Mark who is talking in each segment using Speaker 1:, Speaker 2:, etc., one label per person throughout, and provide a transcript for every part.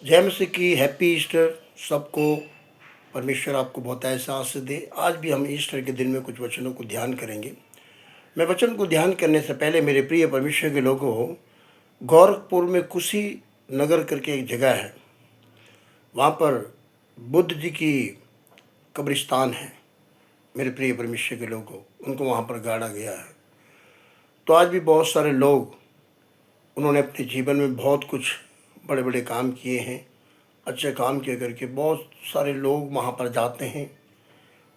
Speaker 1: जय मसीह की happy Easter सबको। परमेश्वर आपको बहुत एहसास दे। आज भी हम ईस्टर के दिन में कुछ वचनों को ध्यान करेंगे। मैं वचन को ध्यान करने से पहले मेरे प्रिय परमेश्वर के लोगों, गोरखपुर में कुशी नगर करके एक जगह है, वहाँ पर बुद्ध जी की कब्रिस्तान है। मेरे प्रिय परमेश्वर के लोगों, उनको वहाँ पर गाड़ा गया है। तो आज भी बहुत सारे लोग, उन्होंने अपने जीवन में बहुत कुछ बड़े बड़े काम किए हैं, अच्छे काम किए करके बहुत सारे लोग वहाँ पर जाते हैं,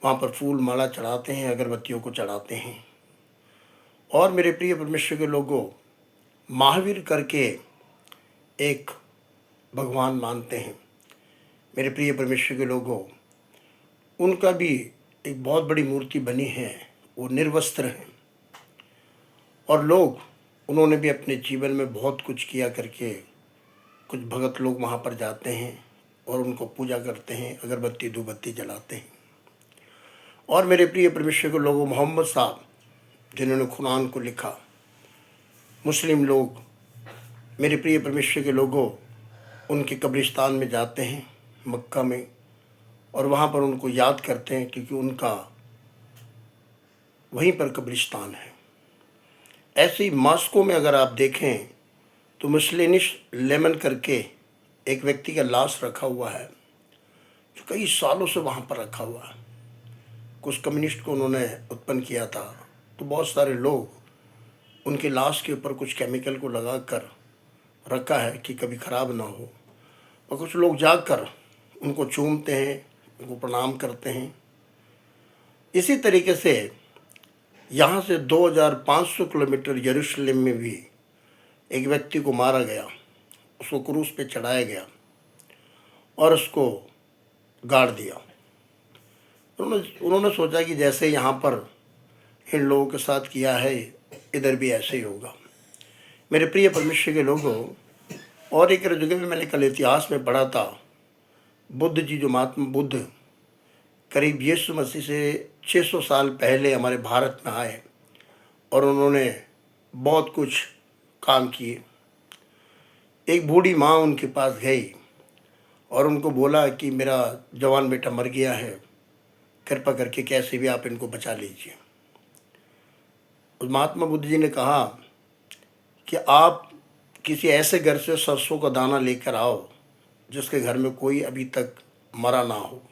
Speaker 1: वहाँ पर फूल माला चढ़ाते हैं, अगरबत्तियों को चढ़ाते हैं। और मेरे प्रिय परमेश्वर के लोगों, महावीर करके एक भगवान मानते हैं। मेरे प्रिय परमेश्वर के लोगों, उनका भी एक बहुत बड़ी मूर्ति बनी है, वो निर्वस्त्र हैं। और लोग, उन्होंने भी अपने जीवन में बहुत कुछ किया करके कुछ भगत लोग वहाँ पर जाते हैं और उनको पूजा करते हैं, अगरबत्ती धूपबत्ती जलाते हैं। और मेरे प्रिय परमेश्वर के लोगों, मोहम्मद साहब जिन्होंने कुरान को लिखा, मुस्लिम लोग, मेरे प्रिय परमेश्वर के लोगों, उनके कब्रिस्तान में जाते हैं मक्का में, और वहाँ पर उनको याद करते हैं क्योंकि उनका वहीं पर कब्रिस्तान है। ऐसे ही मॉस्को में अगर आप देखें तो मुस्लिनिश लेमन करके एक व्यक्ति का लाश रखा हुआ है, जो कई सालों से वहाँ पर रखा हुआ है। कुछ कम्युनिस्ट को उन्होंने उत्पन्न किया था, तो बहुत सारे लोग उनके लाश के ऊपर कुछ केमिकल को लगा कर रखा है कि कभी ख़राब ना हो। और कुछ लोग जाकर उनको चूमते हैं, उनको प्रणाम करते हैं। इसी तरीके से यहाँ से 2500 किलोमीटर यरूशलेम में भी एक व्यक्ति को मारा गया, उसको क्रूस पे चढ़ाया गया और उसको गाड़ दिया। उन्होंने सोचा कि जैसे यहाँ पर इन लोगों के साथ किया है, इधर भी ऐसे ही होगा। मेरे प्रिय परमेश्वर के लोगों, और एक जगह में मैंने कल इतिहास में पढ़ा था, बुद्ध जी, जो महात्मा बुद्ध करीब यीशु मसीह से 600 साल पहले हमारे भारत में आए और उन्होंने बहुत कुछ काम किए। एक बूढ़ी माँ उनके पास गई और उनको बोला कि मेरा जवान बेटा मर गया है, कृपा करके कैसे भी आप इनको बचा लीजिए। उस महात्मा बुद्ध जी ने कहा कि आप किसी ऐसे घर से सरसों का दाना लेकर आओ जिसके घर में कोई अभी तक मरा ना हो।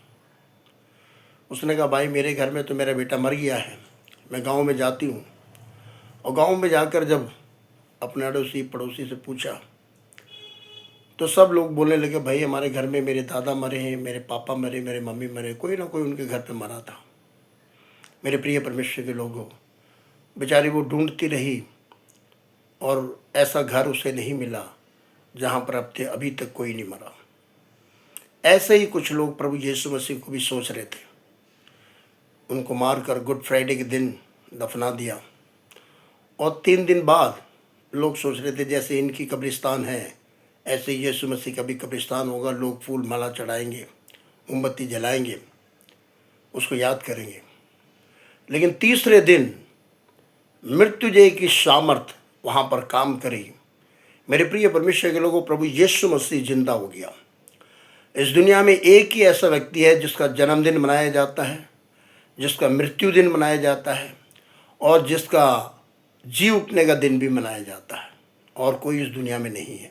Speaker 1: उसने कहा, भाई मेरे घर में तो मेरा बेटा मर गया है। मैं गांव में जाती हूँ, और गांव में जाकर जब अपने अड़ोसी पड़ोसी से पूछा तो सब लोग बोलने लगे, भाई हमारे घर में मेरे दादा मरे हैं, मेरे पापा मरे, मेरे मम्मी मरे, कोई ना कोई उनके घर पे मरा था। मेरे प्रिय परमेश्वर के लोगों, बेचारी वो ढूंढती रही और ऐसा घर उसे नहीं मिला जहाँ पर अब अभी तक कोई नहीं मरा। ऐसे ही कुछ लोग प्रभु यीशु मसीह को भी सोच रहे थे। उनको मारकर गुड फ्राइडे के दिन दफना दिया, और 3 दिन बाद लोग सोच रहे थे जैसे इनकी कब्रिस्तान है, ऐसे यीशु मसीह का भी कब्रिस्तान होगा। लोग फूल माला चढ़ाएंगे, मोमबत्ती जलाएंगे, उसको याद करेंगे। लेकिन तीसरे दिन मृत्युंजय की सामर्थ वहाँ पर काम करी। मेरे प्रिय परमेश्वर के लोगों, प्रभु यीशु मसीह जिंदा हो गया। इस दुनिया में एक ही ऐसा व्यक्ति है जिसका जन्मदिन मनाया जाता है, जिसका मृत्यु दिन मनाया जाता है, और जिसका जी उठने का दिन भी मनाया जाता है, और कोई इस दुनिया में नहीं है।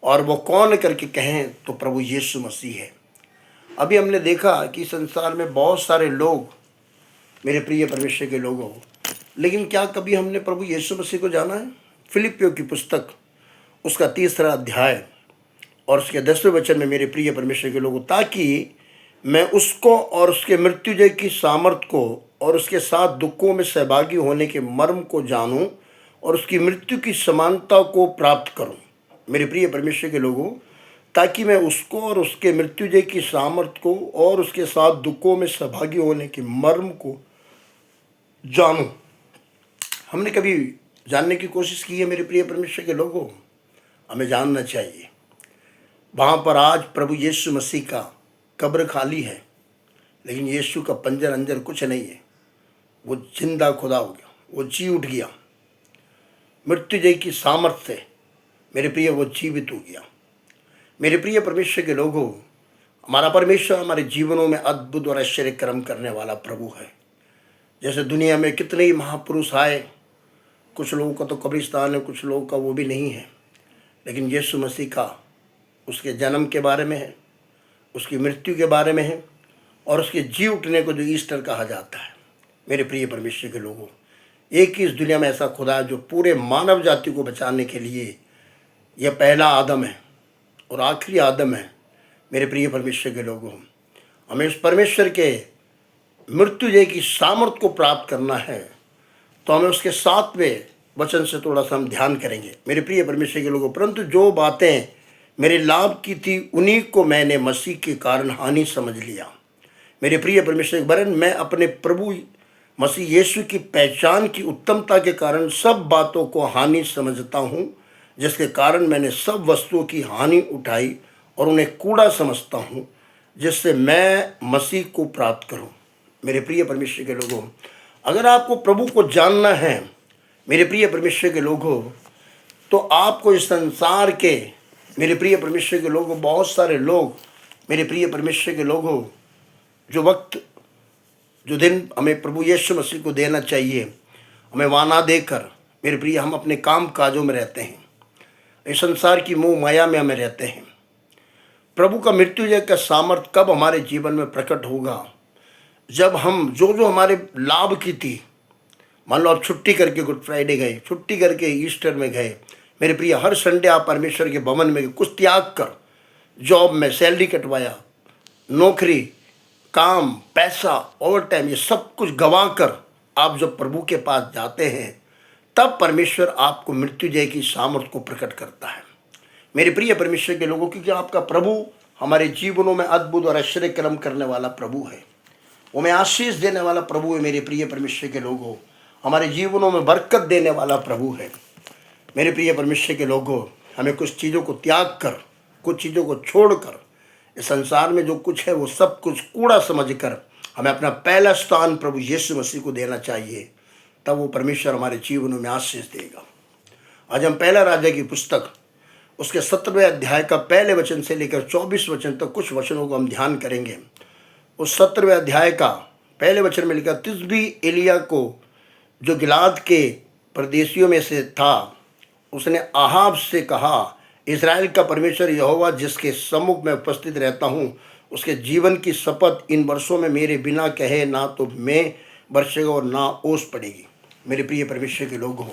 Speaker 1: और वो कौन करके कहें तो प्रभु यीशु मसीह है। अभी हमने देखा कि संसार में बहुत सारे लोग, मेरे प्रिय परमेश्वर के लोगों, लेकिन क्या कभी हमने प्रभु यीशु मसीह को जाना है? फिलिपियों की पुस्तक, उसका 3रा अध्याय और उसके 10वें वचन में, मेरे प्रिय परमेश्वर के लोगों, ताकि मैं उसको और उसके मृत्युंजय की सामर्थ को और उसके साथ दुखों में सहभागी होने के मर्म को जानूं और उसकी मृत्यु की समानता को प्राप्त करूं। मेरे प्रिय परमेश्वर के लोगों, ताकि मैं उसको और उसके मृत्युंजय की सामर्थ को और उसके साथ दुखों में सहभागी होने के मर्म को जानूं। हमने कभी जानने की कोशिश की है? मेरे प्रिय परमेश्वर के लोगों, हमें जानना चाहिए। वहाँ पर आज प्रभु यीशु मसीह का कब्र खाली है, लेकिन यीशु का पंजर अंजर कुछ नहीं है। वो जिंदा खुदा हो गया, वो जी उठ गया मृत्युंजय की सामर्थ से। मेरे प्रिय, वो जीवित हो गया। मेरे प्रिय परमेश्वर के लोगों, हमारा परमेश्वर हमारे जीवनों में अद्भुत और आश्चर्य कर्म करने वाला प्रभु है। जैसे दुनिया में कितने ही महापुरुष आए, कुछ लोगों का तो कब्रिस्तान है, कुछ लोगों का वो भी नहीं है, लेकिन यीशु मसीह का उसके जन्म के बारे में है, उसकी मृत्यु के बारे में है और उसके जी उठने को जो ईस्टर कहा जाता है। मेरे प्रिय परमेश्वर के लोगों, एक ही इस दुनिया में ऐसा खुदा है जो पूरे मानव जाति को बचाने के लिए यह पहला आदम है और आखिरी आदम है। मेरे प्रिय परमेश्वर के लोगों, हमें उस परमेश्वर के मृत्युजय की सामर्थ को प्राप्त करना है, तो हमें उसके 7वें वचन से थोड़ा सा हम ध्यान करेंगे। मेरे प्रिय परमेश्वर के लोगों, परंतु जो बातें मेरे लाभ की थी उन्हीं को मैंने मसीह के कारण हानि समझ लिया। मेरे प्रिय परमेश्वर, वरन मैं अपने प्रभु मसीह यीशु की पहचान की उत्तमता के कारण सब बातों को हानि समझता हूँ, जिसके कारण मैंने सब वस्तुओं की हानि उठाई और उन्हें कूड़ा समझता हूँ, जिससे मैं मसीह को प्राप्त करूँ। मेरे प्रिय परमेश्वर के लोगों, अगर आपको प्रभु को जानना है मेरे प्रिय परमेश्वर के लोगों, तो आपको इस संसार के मेरे प्रिय परमेश्वर के लोगों, बहुत सारे लोग मेरे प्रिय परमेश्वर के लोगों, जो वक्त जो दिन हमें प्रभु यीशु मसीह को देना चाहिए, हमें वाना देकर मेरे प्रिय हम अपने काम काजों में रहते हैं, इस संसार की मोह माया में हमें रहते हैं। प्रभु का मृत्युजय का सामर्थ कब हमारे जीवन में प्रकट होगा? जब हम जो हमारे लाभ की थी, मान लो आप छुट्टी करके गुड फ्राइडे गए, छुट्टी करके ईस्टर में गए, मेरे प्रिय हर संडे आप परमेश्वर के भवन में कुछ त्याग कर, जॉब में सैलरी कटवाया, नौकरी, काम, पैसा, ओवर टाइम, ये सब कुछ गंवा कर आप जब प्रभु के पास जाते हैं, तब परमेश्वर आपको मृत्युजय की सामर्थ को प्रकट करता है। मेरे प्रिय परमेश्वर के लोगों, क्योंकि आपका प्रभु हमारे जीवनों में अद्भुत और आश्चर्य कर्म करने वाला प्रभु है, वो हमें आशीष देने वाला प्रभु है। मेरे प्रिय परमेश्वर के लोगों, हमारे जीवनों में बरकत देने वाला प्रभु है। मेरे प्रिय परमेश्वर के लोगों, हमें कुछ चीज़ों को त्याग कर, कुछ चीज़ों को छोड़कर, इस संसार में जो कुछ है वो सब कुछ कूड़ा समझकर हमें अपना पहला स्थान प्रभु यीशु मसीह को देना चाहिए, तब वो परमेश्वर हमारे जीवनों में आशीष देगा। आज हम पहला राजा की पुस्तक उसके 17वें अध्याय का पहले वचन से लेकर 24 वचन तक कुछ वचनों को हम ध्यान करेंगे। उस 17वें अध्याय का पहले वचन में लिखा, तिशबी एलिया को, जो गिलाद के परदेशियों में से था, उसने आहाब से कहा, इज़राइल का परमेश्वर यहोवा जिसके सम्मुख में उपस्थित रहता हूँ, उसके जीवन की शपथ, इन वर्षों में मेरे बिना कहे ना तो मैं बरसेगा और ना ओस पड़ेगी। मेरे प्रिय परमेश्वर के लोगों,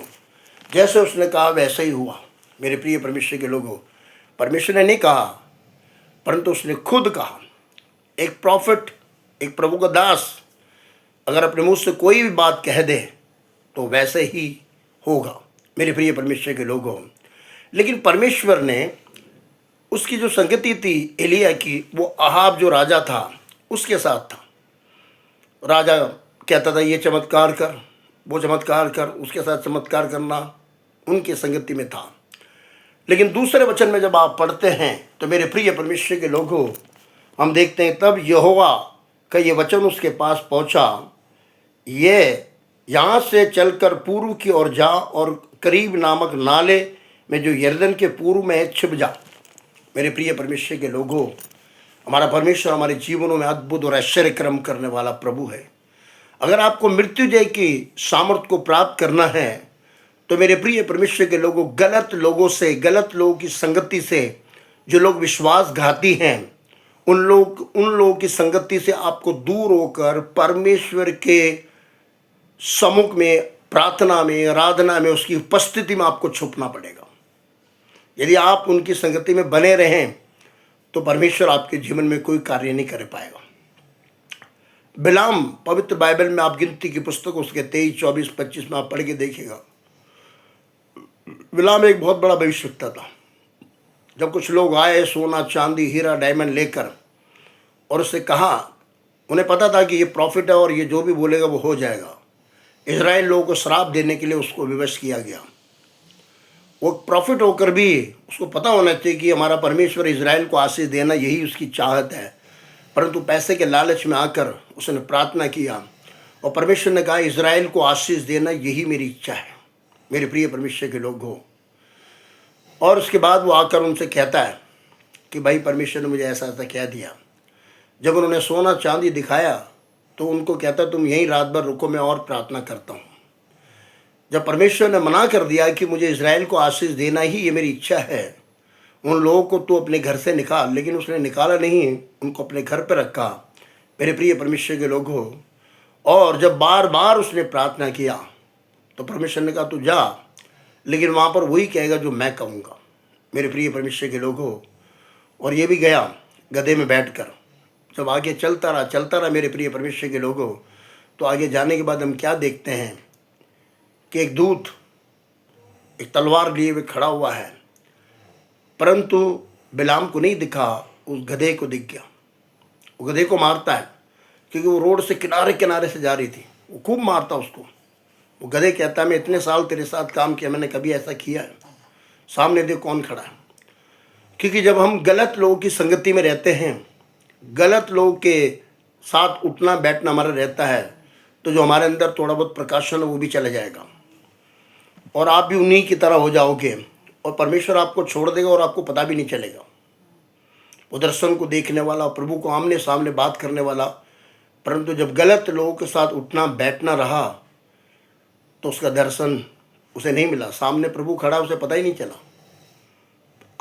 Speaker 1: जैसे उसने कहा वैसे ही हुआ। मेरे प्रिय परमेश्वर के लोगों, परमेश्वर ने नहीं कहा, परंतु उसने खुद कहा। एक प्रॉफिट, एक प्रभु का दास अगर अपने मुँह से कोई भी बात कह दे तो वैसे ही होगा। मेरे प्रिय परमेश्वर के लोगों, लेकिन परमेश्वर ने उसकी जो संगति थी एलिया की, वो आहाब जो राजा था उसके साथ था। राजा कहता था ये चमत्कार कर, वो चमत्कार कर, उसके साथ चमत्कार करना उनकी संगति में था। लेकिन दूसरे वचन में जब आप पढ़ते हैं तो मेरे प्रिय परमेश्वर के लोगों, हम देखते हैं तब यहोवा का ये वचन उसके पास पहुंचा, ये यहाँ से चलकर पूर्व की ओर जा और करीब नामक नाले में जो यरदन के पूर्व में है छिप जा। मेरे प्रिय परमेश्वर के लोगों, हमारा परमेश्वर हमारे जीवनों में अद्भुत और आश्चर्य कर्म करने वाला प्रभु है। अगर आपको मृत्युजय की सामर्थ को प्राप्त करना है तो मेरे प्रिय परमेश्वर के लोगों, गलत लोगों से, गलत लोगों की संगति से, जो लोग विश्वासघाती हैं, उन लोगों की संगति से आपको दूर होकर परमेश्वर के सम्मुख में, प्रार्थना में, आराधना में, उसकी उपस्थिति में आपको छुपना पड़ेगा। यदि आप उनकी संगति में बने रहें तो परमेश्वर आपके जीवन में कोई कार्य नहीं कर पाएगा। बिलाम, पवित्र बाइबल में आप गिनती की पुस्तक उसके 23, 24, 25 में आप पढ़ के देखिएगा। बिलाम एक बहुत बड़ा भविष्यवक्ता था। जब कुछ लोग आए सोना, चांदी, हीरा, डायमंड लेकर और उससे कहा, उन्हें पता था कि ये प्रॉफिट है और ये जो भी बोलेगा वो हो जाएगा। इजराइल लोगों को श्राप देने के लिए उसको विवश किया गया। वो प्रॉफिट होकर भी उसको पता होना चाहिए कि हमारा परमेश्वर इजराइल को आशीष देना, यही उसकी चाहत है। परंतु पैसे के लालच में आकर उसने प्रार्थना किया और परमेश्वर ने कहा, इजराइल को आशीष देना यही मेरी इच्छा है। मेरे प्रिय परमेश्वर के लोग हो। और उसके बाद वो आकर उनसे कहता है कि भाई परमेश्वर ने मुझे ऐसा ऐसा क्या दिया। जब उन्होंने सोना चांदी दिखाया तो उनको कहता तुम यहीं रात भर रुको, मैं और प्रार्थना करता हूँ। जब परमेश्वर ने मना कर दिया कि मुझे इज़राइल को आशीष देना ही ये मेरी इच्छा है, उन लोगों को तो अपने घर से निकाल, लेकिन उसने निकाला नहीं, उनको अपने घर पर रखा। मेरे प्रिय परमेश्वर के लोगों, और जब बार बार उसने प्रार्थना किया तो परमेश्वर ने कहा तू जा, लेकिन वहाँ पर वही कहेगा जो मैं कहूँगा। मेरे प्रिय परमेश्वर के लोगों, और ये भी गया गधे में बैठकर। जब आगे चलता रहा मेरे प्रिय परमेश्वर के लोगों, तो आगे जाने के बाद हम क्या देखते हैं कि एक दूत एक तलवार लिए हुए खड़ा हुआ है, परंतु बिलाम को नहीं दिखा, उस गधे को दिख गया। वो गधे को मारता है क्योंकि वो रोड से किनारे किनारे से जा रही थी, वो खूब मारता उसको। वो गधे कहता है मैं इतने साल तेरे साथ काम किया, मैंने कभी ऐसा किया है? सामने देख कौन खड़ा है। क्योंकि जब हम गलत लोगों की संगति में रहते हैं, गलत लोगों के साथ उठना बैठना हमारा रहता है, तो जो हमारे अंदर थोड़ा बहुत प्रकाशन है वो भी चला जाएगा और आप भी उन्हीं की तरह हो जाओगे, और परमेश्वर आपको छोड़ देगा और आपको पता भी नहीं चलेगा। वो दर्शन को देखने वाला, प्रभु को आमने सामने बात करने वाला, परंतु जब गलत लोगों के साथ उठना बैठना रहा तो उसका दर्शन उसे नहीं मिला। सामने प्रभु खड़ा, उसे पता ही नहीं चला।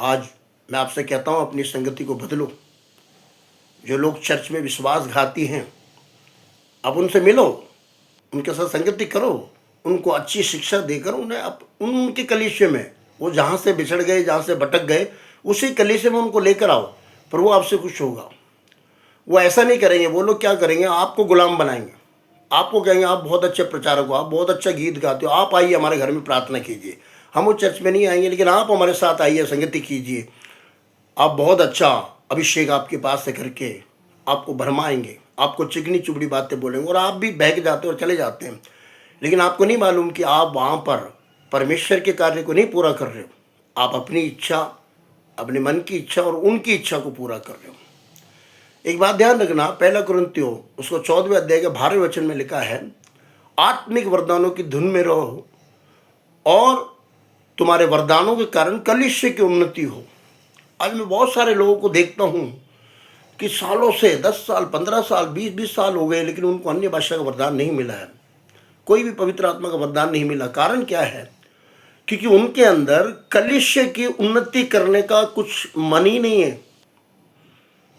Speaker 1: आज मैं आपसे कहता हूँ अपनी संगति को बदलो। जो लोग चर्च में विश्वासघाती हैं, अब उनसे मिलो, उनके साथ संगति करो, उनको अच्छी शिक्षा देकर उन्हें उनके कलीसिया में, वो जहाँ से बिछड़ गए, जहाँ से भटक गए, उसी कलीसिया में उनको लेकर आओ। प्रभु आपसे खुश होगा। वो ऐसा नहीं करेंगे। वो लोग क्या करेंगे, आपको गुलाम बनाएंगे। आपको कहेंगे आप बहुत अच्छे प्रचारक हो, आप बहुत अच्छा गीत गाते हो, आप आइए हमारे घर में प्रार्थना कीजिए। हम वो चर्च में नहीं आएंगे, लेकिन आप हमारे साथ आइए, संगति कीजिए। आप बहुत अच्छा अभिषेक आपके पास से करके आपको भरमाएंगे, आपको चिकनी चुबड़ी बातें बोलेंगे, और आप भी बहक जाते हैं और चले जाते हैं। लेकिन आपको नहीं मालूम कि आप वहाँ पर परमेश्वर के कार्य को नहीं पूरा कर रहे हो। आप अपनी इच्छा, अपने मन की इच्छा और उनकी इच्छा को पूरा कर रहे हो। एक बात ध्यान रखना, पहला कुरिन्थियों उसको 14वें अध्याय के 12वें वचन में लिखा है, आत्मिक वरदानों की धुन में रहो और तुम्हारे वरदानों के कारण कलीसिया की उन्नति हो। आज मैं बहुत सारे लोगों को देखता हूँ कि सालों से 10 साल 15 साल 20 साल हो गए, लेकिन उनको अन्य भाषा का वरदान नहीं मिला है, कोई भी पवित्र आत्मा का वरदान नहीं मिला। कारण क्या है? क्योंकि उनके अंदर कलीसिया की उन्नति करने का कुछ मन ही नहीं है।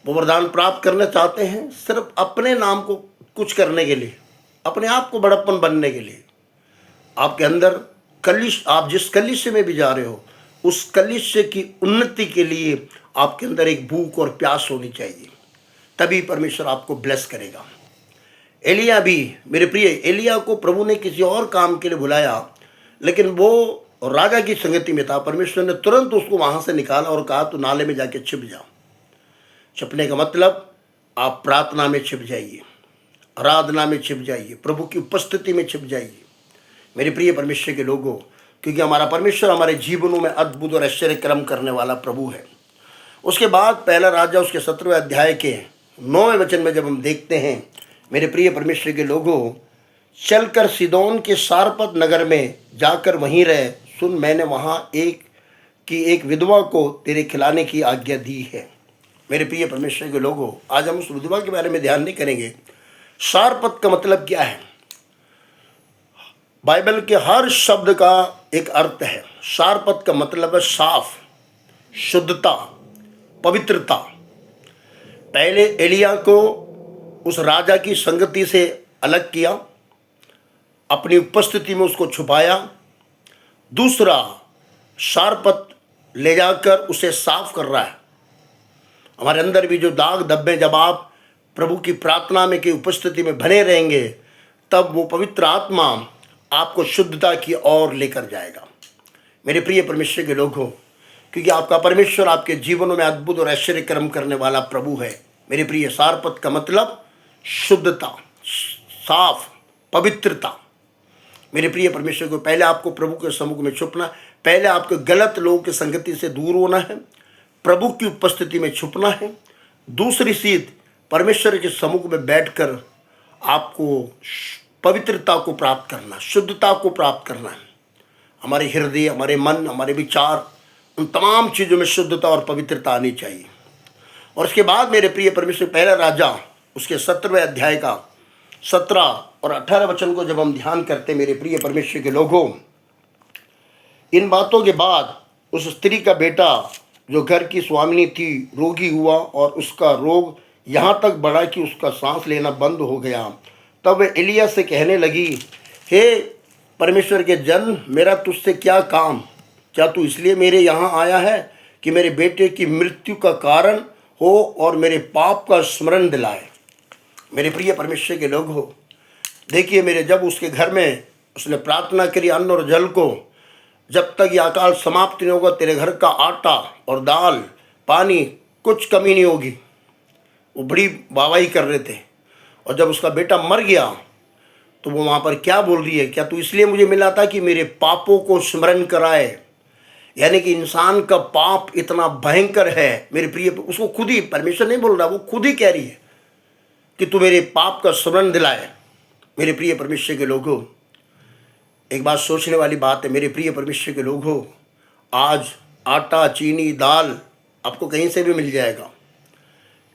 Speaker 1: वो वरदान प्राप्त करना चाहते हैं सिर्फ अपने नाम को कुछ करने के लिए, अपने आप को बड़प्पन बनने के लिए। आपके अंदर आप जिस कलीसिया में भी जा रहे हो, उस कलीसिया की उन्नति के लिए आपके अंदर एक भूख और प्यास होनी चाहिए, तभी परमेश्वर आपको ब्लेस करेगा। एलिया भी, मेरे प्रिय, एलिया को प्रभु ने किसी और काम के लिए बुलाया, लेकिन वो राजा की संगति में था। परमेश्वर ने तुरंत उसको वहाँ से निकाला और कहा तू नाले में जाके छिप जा। छिपने का मतलब आप प्रार्थना में छिप जाइए, आराधना में छिप जाइए, प्रभु की उपस्थिति में छिप जाइए। मेरे प्रिय परमेश्वर के लोगों, क्योंकि हमारा परमेश्वर हमारे जीवनों में अद्भुत और आश्चर्य कर्म करने वाला प्रभु है। उसके बाद पहला राजा उसके 17वें अध्याय के 9वें वचन में जब हम देखते हैं, मेरे प्रिय परमेश्वर के लोगों, चलकर सिदोन के सारपत नगर में जाकर वहीं रहे। सुन, मैंने वहाँ एक विधवा को तेरे खिलाने की आज्ञा दी है। मेरे प्रिय परमेश्वर के लोगों, आज हम उस विधवा के बारे में ध्यान नहीं करेंगे। सारपत का मतलब क्या है? बाइबल के हर शब्द का एक अर्थ है। सारपत का मतलब है साफ, शुद्धता, पवित्रता। पहले एलिया को उस राजा की संगति से अलग किया, अपनी उपस्थिति में उसको छुपाया। दूसरा, सारपत ले जाकर उसे साफ कर रहा है। हमारे अंदर भी जो दाग धब्बे, जब आप प्रभु की प्रार्थना में की उपस्थिति में बने रहेंगे, तब वो पवित्र आत्मा आपको शुद्धता की ओर लेकर जाएगा। मेरे प्रिय परमेश्वर के लोगों, क्योंकि आपका परमेश्वर आपके जीवनों में अद्भुत और आश्चर्य कर्म करने वाला प्रभु है। मेरे प्रिय, सारपत का मतलब शुद्धता, साफ, पवित्रता। मेरे प्रिय परमेश्वर को, पहले आपको प्रभु के सम्मुख में छुपना, पहले आपको गलत लोगों की संगति से दूर होना है, प्रभु की उपस्थिति में छुपना है। दूसरी चीज, परमेश्वर के सम्मुख में बैठकर आपको पवित्रता को प्राप्त करना, शुद्धता को प्राप्त करना है। हमारे हृदय, हमारे मन, हमारे विचार, उन तमाम चीज़ों में शुद्धता और पवित्रता आनी चाहिए। और उसके बाद मेरे प्रिय परमेश्वर पहला राजा उसके 17वें अध्याय का 17 और 18 वचन को जब हम ध्यान करते मेरे प्रिय परमेश्वर के लोगों, इन बातों के बाद उस स्त्री का बेटा जो घर की स्वामिनी थी रोगी हुआ और उसका रोग यहाँ तक बढ़ा कि उसका सांस लेना बंद हो गया। तब वह एलिया से कहने लगी, हे परमेश्वर के जन, मेरा तुझसे क्या काम? क्या तू इसलिए मेरे यहाँ आया है कि मेरे बेटे की मृत्यु का कारण हो और मेरे पाप का स्मरण दिलाए? मेरे प्रिय परमेश्वर के लोग हो, देखिए मेरे, जब उसके घर में उसने प्रार्थना करी अन्न और जल को, जब तक यह अकाल समाप्त नहीं होगा तेरे घर का आटा और दाल पानी कुछ कमी नहीं होगी, वो बड़ी वाहवाही कर रहे थे। और जब उसका बेटा मर गया तो वो वहाँ पर क्या बोल रही है, क्या तू इसलिए मुझे मिला था कि मेरे पापों को स्मरण कराए? यानी कि इंसान का पाप इतना भयंकर है मेरे प्रिय, उसको खुद ही, परमेश्वर नहीं बोल रहा, वो खुद ही कह रही है कि तू मेरे पाप का स्मरण दिलाए। मेरे प्रिय परमेश्वर के लोगों, एक बात सोचने वाली बात है मेरे प्रिय परमेश्वर के लोगों, आज आटा चीनी दाल आपको कहीं से भी मिल जाएगा,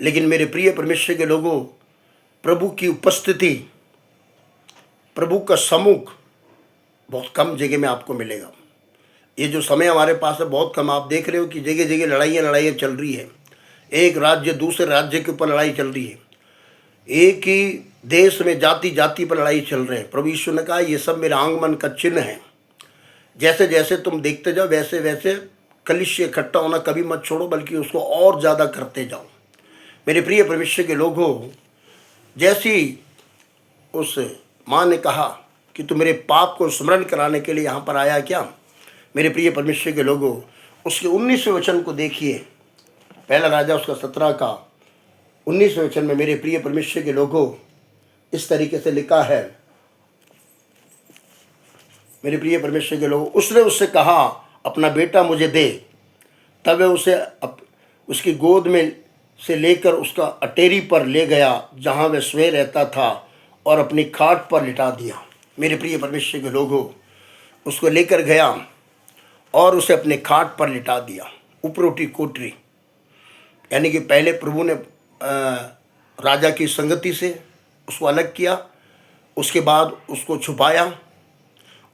Speaker 1: लेकिन मेरे प्रिय परमेश्वर के लोगों, प्रभु की उपस्थिति, प्रभु का सम्मुख बहुत कम जगह में आपको मिलेगा। ये जो समय हमारे पास है बहुत कम। आप देख रहे हो कि जगह जगह लड़ाइयाँ चल रही है, एक राज्य दूसरे राज्य के ऊपर लड़ाई चल रही है, एक ही देश में जाति जाति पर लड़ाई चल रहे हैं। प्रभु यीशु ने कहा ये सब मेरे आगमन का चिन्ह है। जैसे जैसे तुम देखते जाओ वैसे वैसे कलिष्य इकट्ठा होना कभी मत छोड़ो, बल्कि उसको और ज़्यादा करते जाओ। मेरे प्रिय परमेश्वर के लोगों, जैसी उस माँ ने कहा कि तू मेरे पाप को स्मरण कराने के लिए यहाँ पर आया क्या? मेरे प्रिय परमेश्वर के लोगों, उसके 19वें वचन को देखिए, पहला राजा उसका 17 का 19वें वचन में मेरे प्रिय परमेश्वर के लोगों इस तरीके से लिखा है। मेरे प्रिय परमेश्वर के लोगों, उसने उससे कहा अपना बेटा मुझे दे। तब वह उसे उसकी गोद में से लेकर उसका अटेरी पर ले गया जहाँ वह स्वयं रहता था और अपनी खाट पर लिटा दिया। मेरे प्रिय परमेश्वर के लोगों, उसको लेकर गया और उसे अपने खाट पर लिटा दिया, उपरोटी कोठरी। यानी कि पहले प्रभु ने राजा की संगति से उसको अलग किया, उसके बाद उसको छुपाया,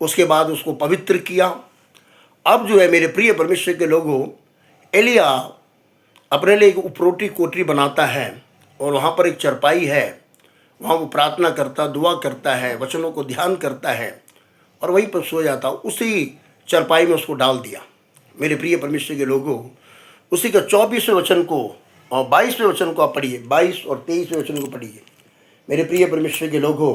Speaker 1: उसके बाद उसको पवित्र किया। अब जो है मेरे प्रिय परमेश्वर के लोगों, एलिया अपने लिए एक उपरोटी कोठरी बनाता है और वहाँ पर एक चरपाई है, वहाँ वो प्रार्थना करता, दुआ करता है, वचनों को ध्यान करता है और वहीं पर सो जाता। उसी चरपाई में उसको डाल दिया। मेरे प्रिय परमेश्वर के लोगों, उसी का 24वें वचन को और 22वें वचन को आप पढ़िए, 22 और 23वें वचन को पढ़िए। मेरे प्रिय परमेश्वर के लोगों,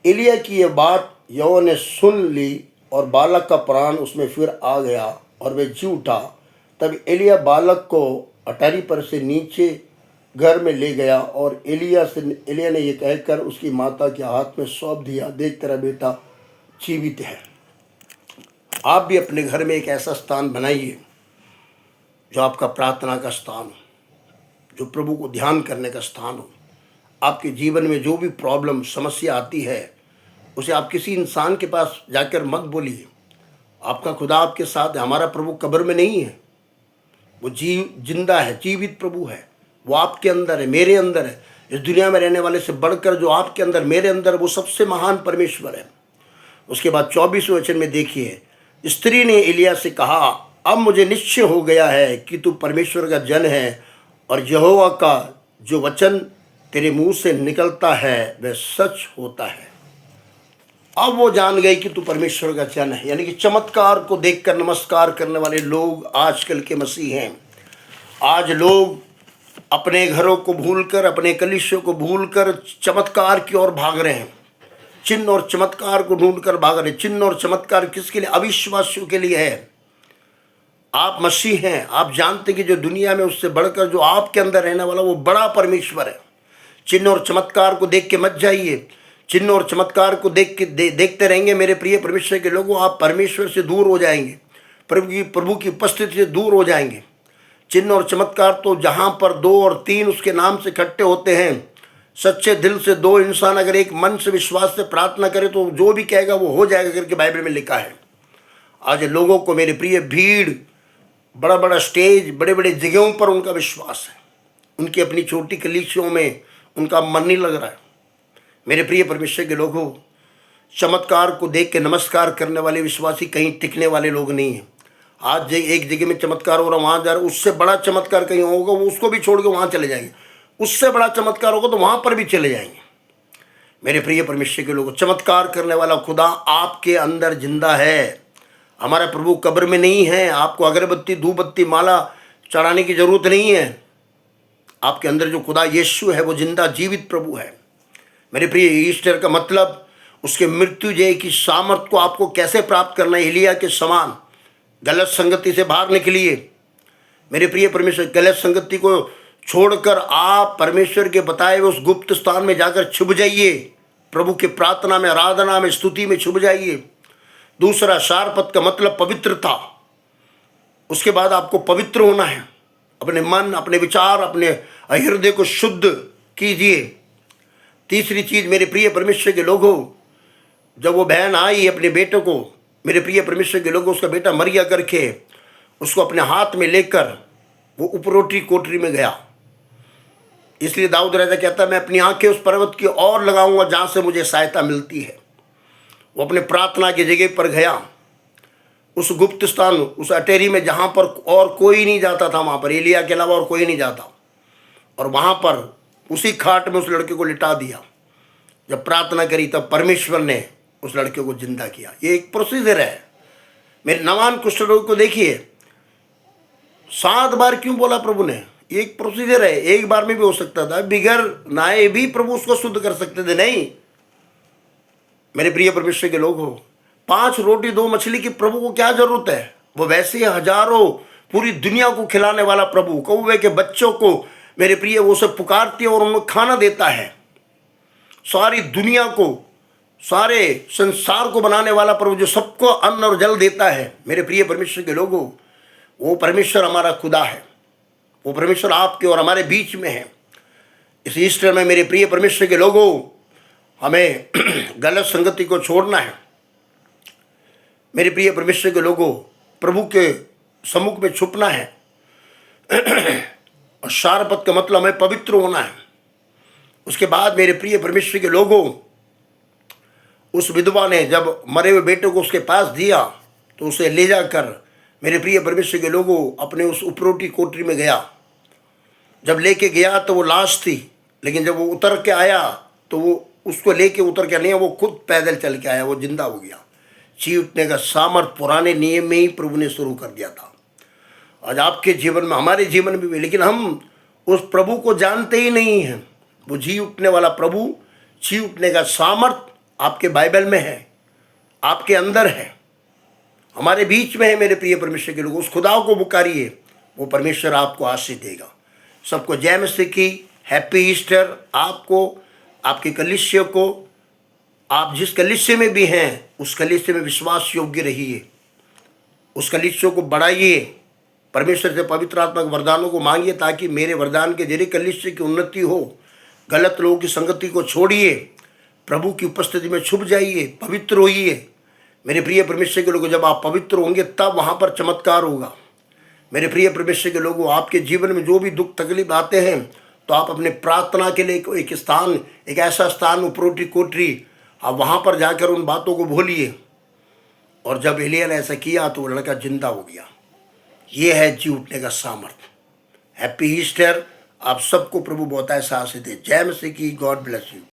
Speaker 1: एलिया की यह बात यहोवा ने सुन ली और बालक का प्राण उसमें फिर आ गया और वह जी उठा। तब एलिया बालक को अटारी पर से नीचे घर में ले गया और एलिया ने यह कहकर उसकी माता के हाथ में सौंप दिया, देख तेरा बेटा जीवित है। आप भी अपने घर में एक ऐसा स्थान बनाइए जो आपका प्रार्थना का स्थान हो, जो प्रभु को ध्यान करने का स्थान हो। आपके जीवन में जो भी प्रॉब्लम समस्या आती है उसे आप किसी इंसान के पास जाकर मत बोलिए। आपका खुदा आपके साथ है। हमारा प्रभु कब्र में नहीं है, वो जिंदा है, जीवित प्रभु है। वो आपके अंदर है, मेरे अंदर है। इस दुनिया में रहने वाले से बढ़कर जो आपके अंदर मेरे अंदर, वो सबसे महान परमेश्वर है। उसके बाद 24वें वचन में देखिए, स्त्री ने एलिया से कहा अब मुझे निश्चय हो गया है कि तू परमेश्वर का जन है और यहोवा का जो वचन तेरे मुंह से निकलता है वह सच होता है। अब वो जान गई कि तू परमेश्वर का जन है। यानी कि चमत्कार को देखकर नमस्कार करने वाले लोग आजकल के मसीह हैं। आज लोग अपने घरों को भूलकर, अपने कलीसियों को भूलकर चमत्कार की ओर भाग रहे हैं, चिन्ह और चमत्कार को ढूंढकर भाग रहे हैं। चिन्ह और चमत्कार किसके लिए? अविश्वासियों के लिए है। आप मसीह हैं, आप जानते कि जो दुनिया में उससे बढ़कर जो आपके अंदर रहने वाला वो बड़ा परमेश्वर है। चिन्ह और चमत्कार को देख के मत जाइए। चिन्ह और चमत्कार को देखते रहेंगे मेरे प्रिय परमेश्वर के लोगों, आप परमेश्वर से दूर हो जाएंगे, प्रभु की उपस्थिति से दूर हो जाएंगे। चिन्ह और चमत्कार तो जहाँ पर 2 और 3 उसके नाम से इकट्ठे होते हैं, सच्चे दिल से 2 इंसान अगर एक मन से विश्वास से प्रार्थना करे तो जो भी कहेगा वो हो जाएगा करके बाइबल में लिखा है। आज लोगों को मेरे प्रिय भीड़, बड़ा बड़ा स्टेज, बड़े बड़े जगहों पर उनका विश्वास है, उनकी अपनी छोटी कलीसियों में उनका मन नहीं लग रहा है। मेरे प्रिय परमेश्वर के लोगों, चमत्कार को देख के नमस्कार करने वाले विश्वासी कहीं टिकने वाले लोग नहीं हैं। आज एक जगह में चमत्कार हो रहा, वहाँ जा रहे, उससे बड़ा चमत्कार कहीं होगा, वो उसको भी छोड़ के वहाँ चले जाएंगे। उससे बड़ा चमत्कार होगा तो वहाँ पर भी चले जाएंगे। मेरे प्रिय परमेश्वर के लोगों, चमत्कार करने वाला खुदा आपके अंदर जिंदा है। हमारा प्रभु कब्र में नहीं है। आपको अगरबत्ती, धूपबत्ती, माला चढ़ाने की जरूरत नहीं है। आपके अंदर जो खुदा यीशु है वो जिंदा जीवित प्रभु है। मेरे प्रिय, ईस्टर का मतलब उसके मृत्युजय की सामर्थ को आपको कैसे प्राप्त करना है। एलिया के समान गलत संगति से बाहर निकलिए। मेरे प्रिय परमेश्वर, गलत संगति को छोड़कर आप परमेश्वर के बताए हुए उस गुप्त स्थान में जाकर छुप जाइए। प्रभु के प्रार्थना में, आराधना में, स्तुति में छुप जाइए। दूसरा, शारपत का मतलब पवित्रता। उसके बाद आपको पवित्र होना है। अपने मन, अपने विचार, अपने हृदय को शुद्ध कीजिए। तीसरी चीज, मेरे प्रिय परमेश्वर के लोगों, जब वो बहन आई अपने बेटे को, मेरे प्रिय परमेश्वर के लोगों, उसका बेटा मर गया करके उसको अपने हाथ में लेकर वो उपरोटी कोठरी में गया। इसलिए दाऊद राजा कहता है, मैं अपनी आंखें उस पर्वत की ओर लगाऊंगा जहां से मुझे सहायता मिलती है। वो अपने प्रार्थना की जगह पर गया, उस गुप्त स्थान, उस अटेरी में जहां पर और कोई नहीं जाता था। वहां पर एलिया के अलावा और कोई नहीं जाता। और वहां पर उसी खाट में उस लड़के को लिटा दिया। जब प्रार्थना करी तब परमेश्वर ने उस लड़के को जिंदा किया। ये एक प्रोसीजर है। मेरे नवान कुष्ठ रोग को देखिए, 7 बार क्यों बोला प्रभु ने? ये एक प्रोसीजर है। एक बार में भी हो सकता था, बिगर नहाए भी प्रभु उसको शुद्ध कर सकते थे। नहीं, मेरे प्रिय परमेश्वर के लोग हो, 5 रोटी 2 मछली की प्रभु को क्या जरूरत है? वो वैसे हजारों, पूरी दुनिया को खिलाने वाला प्रभु, कौवे के बच्चों को मेरे प्रिय वो सब पुकारती है और उनको खाना देता है। सारी दुनिया को, सारे संसार को बनाने वाला प्रभु, जो सबको अन्न और जल देता है। मेरे प्रिय परमेश्वर के लोगों, वो परमेश्वर हमारा खुदा है। वो परमेश्वर आपके और हमारे बीच में है। इस ईस्टर में मेरे प्रिय परमेश्वर के लोगों, हमें गलत संगति को छोड़ना है। मेरे प्रिय परमेश्वर के लोगों, प्रभु के सम्मुख में छुपना है। और शारपत का मतलब हमें पवित्र होना है। उसके बाद मेरे प्रिय परमेश्वर के लोगों, उस विधवा ने जब मरे हुए बेटे को उसके पास दिया तो उसे ले जाकर मेरे प्रिय परमेश्वर के लोगों अपने उस उपरोटी कोठरी में गया। जब लेके गया तो वो लाश थी, लेकिन जब वो उतर के आया तो वो उसको लेके उतर के नहीं, वो खुद पैदल चल के आया, वो जिंदा हो गया। जी उठने का सामर्थ पुराने नियम में ही प्रभु ने शुरू कर दिया था। आज आपके जीवन में, हमारे जीवन में भी, लेकिन हम उस प्रभु को जानते ही नहीं हैं। वो जी उठने वाला प्रभु, जी उठने का सामर्थ आपके बाइबल में है, आपके अंदर है, हमारे बीच में है। मेरे प्रिय परमेश्वर के लोग, उस खुदा को पुकारिए, वो परमेश्वर आपको आशीष देगा। सबको जय मसीह की, हैप्पी ईस्टर आपको, आपके कलीसिया को। आप जिस कलीसिया में भी हैं उस कलीसिया में विश्वास योग्य रहिए, उस कलीसिया को बढ़ाइए, परमेश्वर से पवित्र आत्मा के वरदानों को मांगिए ताकि मेरे वरदान के जरिए कलीसिया की उन्नति हो। गलत लोगों की संगति को छोड़िए, प्रभु की उपस्थिति में छुप जाइए, पवित्र होइए। मेरे प्रिय परमेश्वर के लोगों, जब आप पवित्र होंगे तब वहाँ पर चमत्कार होगा। मेरे प्रिय परमेश्वर के लोगों, आपके जीवन में जो भी दुख तकलीफ आते हैं तो आप अपने प्रार्थना के लिए एक स्थान, एक ऐसा स्थान, उपरोटी कोठरी, आप वहाँ पर जाकर उन बातों को भूलिए। और जब एलिया ने ऐसा किया तो वो लड़का जिंदा हो गया। ये है जी उठने का सामर्थ। हैप्पी ईस्टर आप सबको प्रभु बहुत ऐसा आशीष दे। जय मसीह की। God bless you.